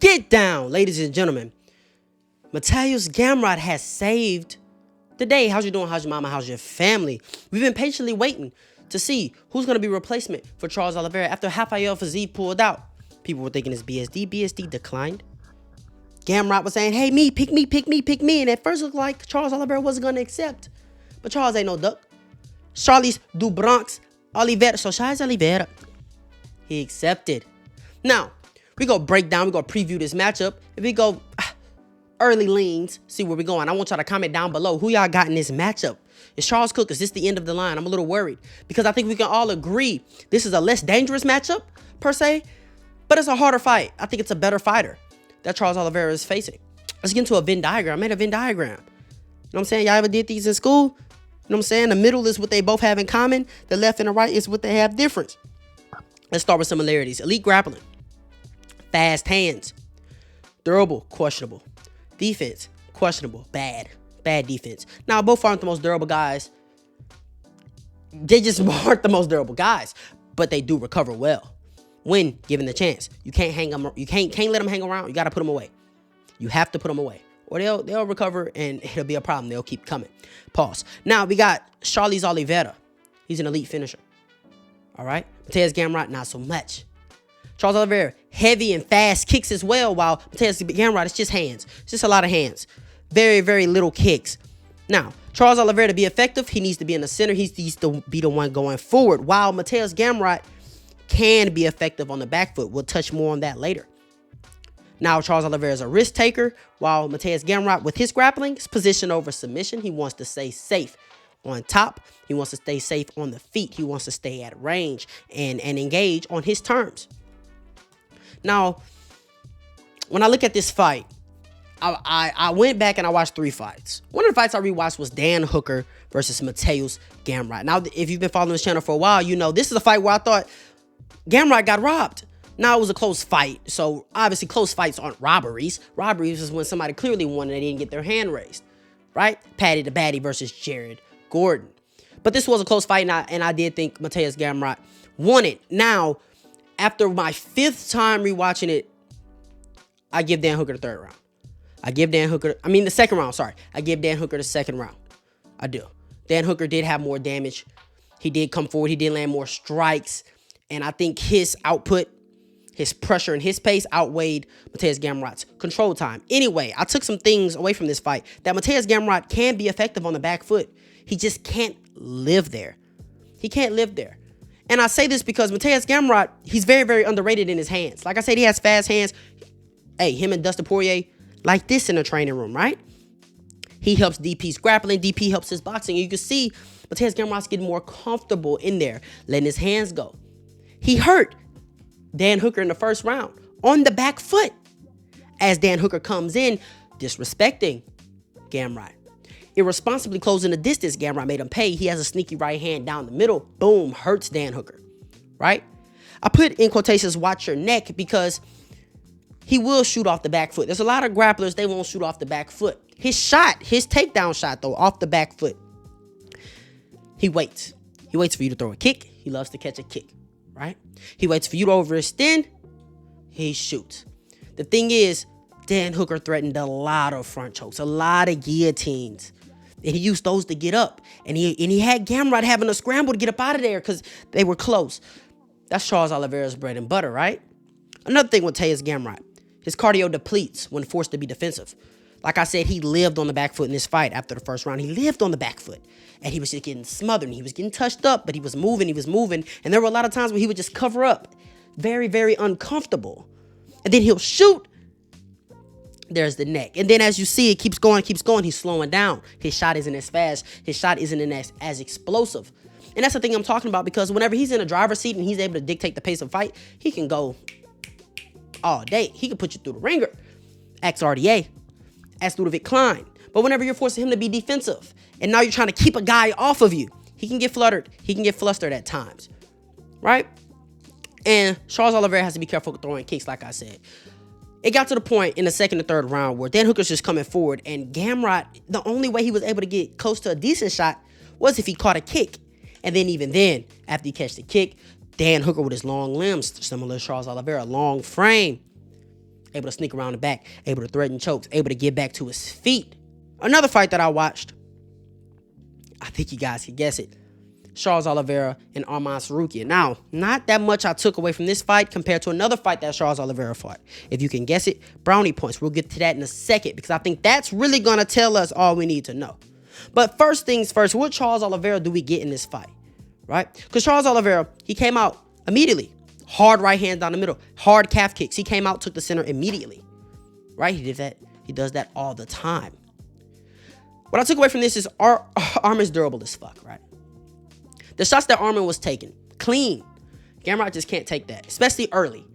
Get down, ladies and gentlemen. Mateusz Gamrot has saved the day. How's you doing? How's your mama? How's your family? We've been patiently waiting to see who's going to be replacement for Charles Oliveira after Rafael Fiziev pulled out. People were thinking it's BSD. BSD declined. Gamrot was saying, hey, me, pick me, pick me, pick me. And at first it looked like Charles Oliveira wasn't going to accept. But Charles ain't no duck. Charles do Bronx Oliveira. So Charles Oliveira, he accepted. Now, we go break down. We go preview this matchup. If we go early leans, see where we're going. I want y'all to comment down below who y'all got in this matchup. Is Charles Cook? Is this the end of the line? I'm a little worried because I think we can all agree this is a less dangerous matchup per se, but it's a harder fight. I think it's a better fighter that Charles Oliveira is facing. Let's get into a Venn diagram. I made a Venn diagram. You know what I'm saying? Y'all ever did these in school? You know what I'm saying? The middle is what they both have in common. The left and the right is what they have different. Let's start with similarities. Elite grappling. Fast hands. Durable. Questionable. Defense. Questionable. Bad defense. Now, both aren't the most durable guys. They just aren't the most durable guys, but they do recover well when given the chance. You can't hang them. You can't let them hang around. You got to put them away. You have to put them away, or they'll recover and it'll be a problem. They'll keep coming. Pause. Now we got Charles Oliveira. He's an elite finisher. All right. Mateusz Gamrot, not so much. Charles Oliveira, heavy and fast kicks as well, while Mateusz Gamrot, it's just hands. It's just a lot of hands. Very, very little kicks. Now, Charles Oliveira, to be effective, he needs to be in the center. He needs to be the one going forward, while Mateusz Gamrot can be effective on the back foot. We'll touch more on that later. Now, Charles Oliveira is a risk taker, while Mateusz Gamrot, with his grappling, is position over submission. He wants to stay safe on top. He wants to stay safe on the feet. He wants to stay at range and engage on his terms. Now, when I look at this fight, I went back and I watched 3 fights. One of the fights I rewatched was Dan Hooker versus Mateusz Gamrot. Now, if you've been following this channel for a while, you know this is a fight where I thought Gamrot got robbed. Now, it was a close fight, so obviously close fights aren't robberies. Robberies is when somebody clearly won and they didn't get their hand raised, right? Patty the Batty versus Jared Gordon. But this was a close fight, and I did think Mateusz Gamrot won it. Now, after my 5th time rewatching it, I give Dan Hooker the 3rd round. The second round, sorry. I give Dan Hooker the 2nd round. I do. Dan Hooker did have more damage. He did come forward. He did land more strikes. And I think his output, his pressure, and his pace outweighed Mateusz Gamrot's control time. Anyway, I took some things away from this fight. That Mateusz Gamrot can be effective on the back foot. He just can't live there. He can't live there. And I say this because Mateusz Gamrot, he's very, very underrated in his hands. Like I said, he has fast hands. Hey, him and Dustin Poirier, like this in the training room, right? He helps DP's grappling. DP helps his boxing. And you can see Mateusz Gamrot's getting more comfortable in there, letting his hands go. He hurt Dan Hooker in the 1st round on the back foot as Dan Hooker comes in disrespecting Gamrot. Irresponsibly closing the distance, Gamrot made him pay. He has a sneaky right hand down the middle. Boom, hurts Dan Hooker, right? I put in quotations, watch your neck, because he will shoot off the back foot. There's a lot of grapplers, they won't shoot off the back foot. His takedown shot, though, off the back foot, he waits. He waits for you to throw a kick. He loves to catch a kick, right? He waits for you to overextend. He shoots. The thing is, Dan Hooker threatened a lot of front chokes, a lot of guillotines. And he used those to get up. And he had Gamrot having a scramble to get up out of there because they were close. That's Charles Oliveira's bread and butter, right? Another thing with Mateusz Gamrot, his cardio depletes when forced to be defensive. Like I said, he lived on the back foot in this fight after the 1st round. He lived on the back foot. And he was just getting smothered. And he was getting touched up, but he was moving. And there were a lot of times where he would just cover up. Very, very uncomfortable. And then he'll shoot. There's the neck. And then as you see, it keeps going. He's slowing down. His shot isn't as fast. His shot isn't as explosive. And that's the thing I'm talking about, because whenever he's in a driver's seat and he's able to dictate the pace of fight, he can go all day. He can put you through the ringer. Ask RDA. Ask Ludovic Klein. But whenever you're forcing him to be defensive, and now you're trying to keep a guy off of you, he can get fluttered. He can get flustered at times, right? And Charles Oliveira has to be careful with throwing kicks, like I said. It got to the point in the 2nd and 3rd round where Dan Hooker's just coming forward, and Gamrot, the only way he was able to get close to a decent shot was if he caught a kick. And then even then, after he catch the kick, Dan Hooker with his long limbs, similar to Charles Oliveira, long frame, able to sneak around the back, able to threaten chokes, able to get back to his feet. Another fight that I watched, I think you guys can guess it. Charles Oliveira and Arman Tsarukyan. Now, not that much I took away from this fight compared to another fight that Charles Oliveira fought. If you can guess it, brownie points. We'll get to that in a second because I think that's really going to tell us all we need to know. But first things first, what Charles Oliveira do we get in this fight, right? Because Charles Oliveira, he came out immediately. Hard right hand down the middle. Hard calf kicks. He came out, took the center immediately, right? He did that. He does that all the time. What I took away from this is Arman's durable as fuck, right? The shots that Arman was taking, clean. Gamrot just can't take that, especially early.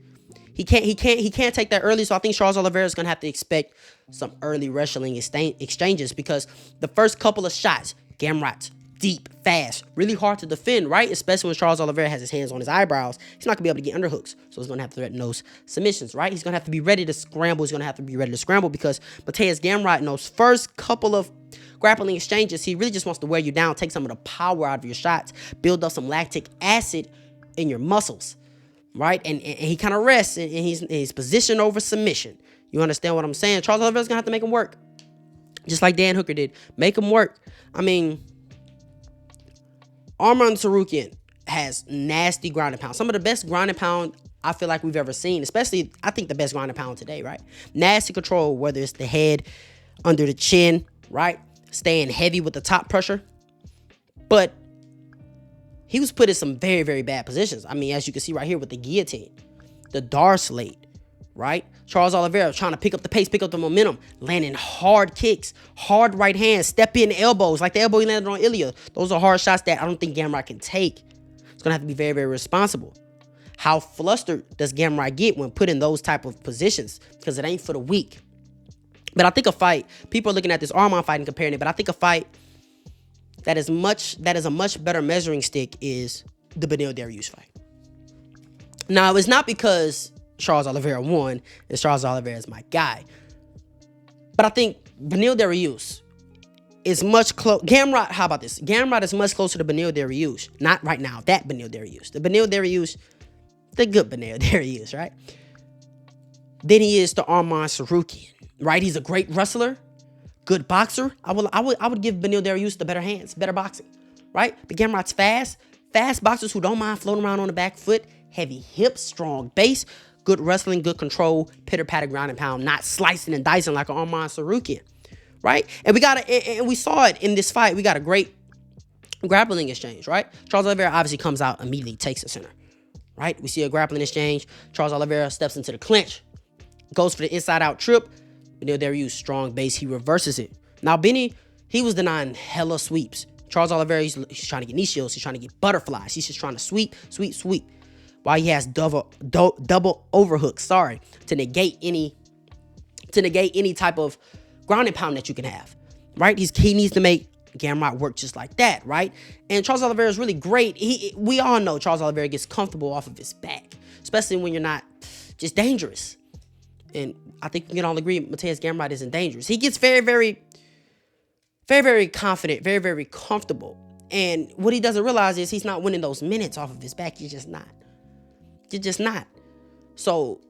He can't take that early, so I think Charles Oliveira is going to have to expect some early wrestling exchanges because the first couple of shots, Gamrot, deep, fast, really hard to defend, right? Especially when Charles Oliveira has his hands on his eyebrows. He's not going to be able to get underhooks, so he's going to have to threaten those submissions, right? He's going to have to be ready to scramble. He's going to have to be ready to scramble because Mateusz Gamrot in those first couple of grappling exchanges, he really just wants to wear you down, take some of the power out of your shots, build up some lactic acid in your muscles, right? And he kind of rests and he's positioned over submission. You understand what I'm saying? Charles Oliveira's going to have to make him work, just like Dan Hooker did. Make him work. I mean, Arman Tsarukyan has nasty ground and pound. Some of the best ground and pound I feel like we've ever seen, especially, I think, the best ground and pound today, right? Nasty control, whether it's the head, under the chin, right? Staying heavy with the top pressure. But he was put in some very, very bad positions. I mean, as you can see right here with the guillotine, the Darslate, right? Charles Oliveira trying to pick up the pace, pick up the momentum, landing hard kicks, hard right hands, step in elbows, like the elbow he landed on Ilya. Those are hard shots that I don't think Gamrot can take. It's going to have to be very, very responsible. How flustered does Gamrot get when put in those type of positions? Because it ain't for the weak. But I think a fight, people are looking at this Arman fight and comparing it, but I think a fight that is a much better measuring stick is the Beneil Dariush fight. Now, it's not because Charles Oliveira won and Charles Oliveira is my guy, but I think Beneil Dariush is much close. Gamrot, how about this? Gamrot is much closer to Beneil Dariush. Not right now, that Beneil Dariush. The Beneil Dariush, the good Beneil Dariush, right? Than he is to Arman Tsarukyan. Right, he's a great wrestler, good boxer. I would give Beneil Dariush the better hands, better boxing, right? But Gamrot's fast boxers who don't mind floating around on the back foot, heavy hips, strong base, good wrestling, good control, pitter-patter, ground and pound, not slicing and dicing like an Arman Tsarukyan, right? And we saw it in this fight. We got a great grappling exchange, right? Charles Oliveira obviously comes out immediately, takes the center, right? We see a grappling exchange. Charles Oliveira steps into the clinch, goes for the inside-out trip. Beneil Dariush, strong base, he reverses it. Now, Benny, he was denying hella sweeps. Charles Oliveira, he's trying to get knee shields. He's trying to get butterflies. He's just trying to sweep. While he has double overhooks, to negate any type of ground and pound that you can have, right? He needs to make Gamrot work just like that, right? And Charles Oliveira is really great. We all know Charles Oliveira gets comfortable off of his back, especially when you're not just dangerous. And I think we can all agree Mateusz Gamrot isn't dangerous. He gets very, very, very, very confident, very, very comfortable. And what he doesn't realize is he's not winning those minutes off of his back. You're just not. So,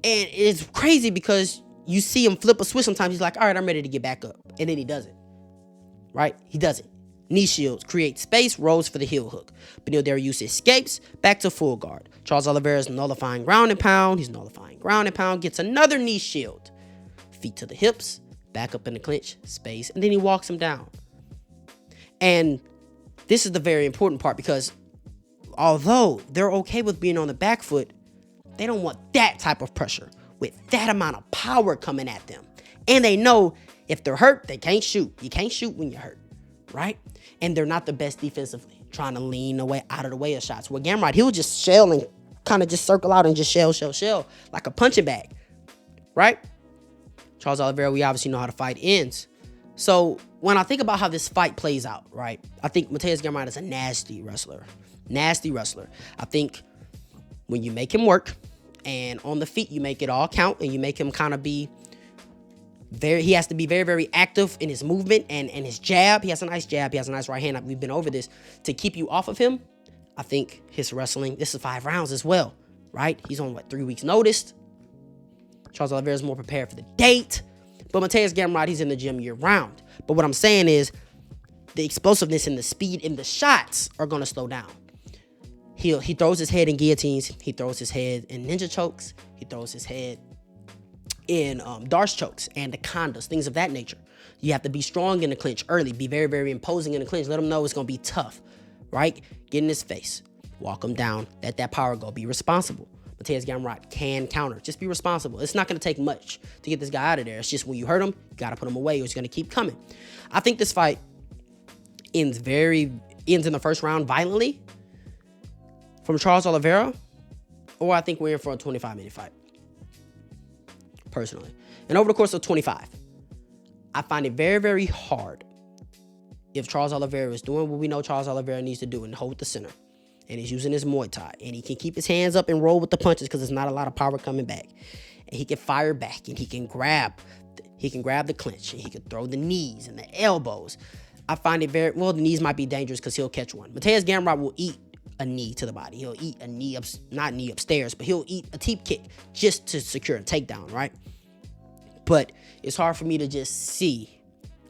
and it's crazy because you see him flip a switch sometimes. He's like, all right, I'm ready to get back up. And then he doesn't. Right? He doesn't. Knee shields, create space, rolls for the heel hook. Beneil Dariush escapes, back to full guard. Charles Oliveira is nullifying ground and pound. He's nullifying ground and pound, gets another knee shield. Feet to the hips, back up in the clinch, space, and then he walks him down. And this is the very important part because although they're okay with being on the back foot, they don't want that type of pressure with that amount of power coming at them. And they know if they're hurt, they can't shoot. You can't shoot when you're hurt, right? And they're not the best defensively, trying to lean away out of the way of shots. Well, Gamrot, he'll just shell and kind of just circle out and just shell like a punching bag, right? Charles Oliveira, we obviously know how the fight ends. So when I think about how this fight plays out, right, I think Mateusz Gamrot is a nasty wrestler. I think when you make him work and on the feet, you make it all count and you make him kind of be he has to be very, very active in his movement and his jab. He has a nice jab. He has a nice right hand. We've been over this to keep you off of him. I think his wrestling, this is 5 rounds as well, right? He's on 3 weeks notice. Charles Oliveira is more prepared for the date. But Mateusz Gamrot, he's in the gym year round. But what I'm saying is the explosiveness and the speed in the shots are going to slow down. He throws his head in guillotines. He throws his head in ninja chokes. He throws his head in Darce chokes, anacondas, things of that nature. You have to be strong in the clinch early. Be very, very imposing in the clinch. Let him know it's going to be tough, right? Get in his face. Walk him down. Let that power go. Be responsible. Mateusz Gamrot can counter. Just be responsible. It's not going to take much to get this guy out of there. It's just when you hurt him, you got to put him away or he's going to keep coming. I think this fight ends in the first round violently from Charles Oliveira, or I think we're in for a 25-minute fight, personally. And over the course of 25, I find it very, very hard if Charles Oliveira is doing what we know Charles Oliveira needs to do and hold the center, and he's using his Muay Thai, and he can keep his hands up and roll with the punches because there's not a lot of power coming back, and he can fire back, and he can grab the clinch, and he can throw the knees and the elbows. I find it the knees might be dangerous because he'll catch one. Mateusz Gamrot will eat a knee to the body. He'll eat a knee, not knee upstairs, but he'll eat a teep kick just to secure a takedown, right? But it's hard for me to just see,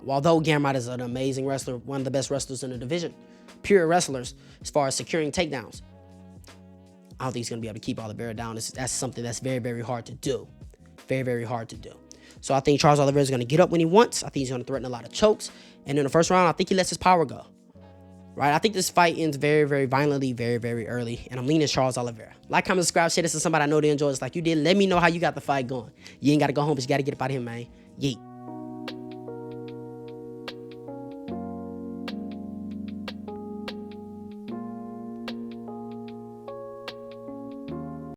although Gamrot is an amazing wrestler, one of the best wrestlers in the division, pure wrestlers as far as securing takedowns, I don't think he's going to be able to keep Oliveira down. That's something that's very, very hard to do. Very, very hard to do. So I think Charles Oliveira is going to get up when he wants. I think he's going to threaten a lot of chokes. And in the first round, I think he lets his power go. Right? I think this fight ends very, very violently, very, very early. And I'm leaning Charles Oliveira. Like, comment, subscribe, share this to somebody I know they enjoy. It's like you did. Let me know how you got the fight going. You ain't got to go home, but you got to get up out of here, man. Yeet.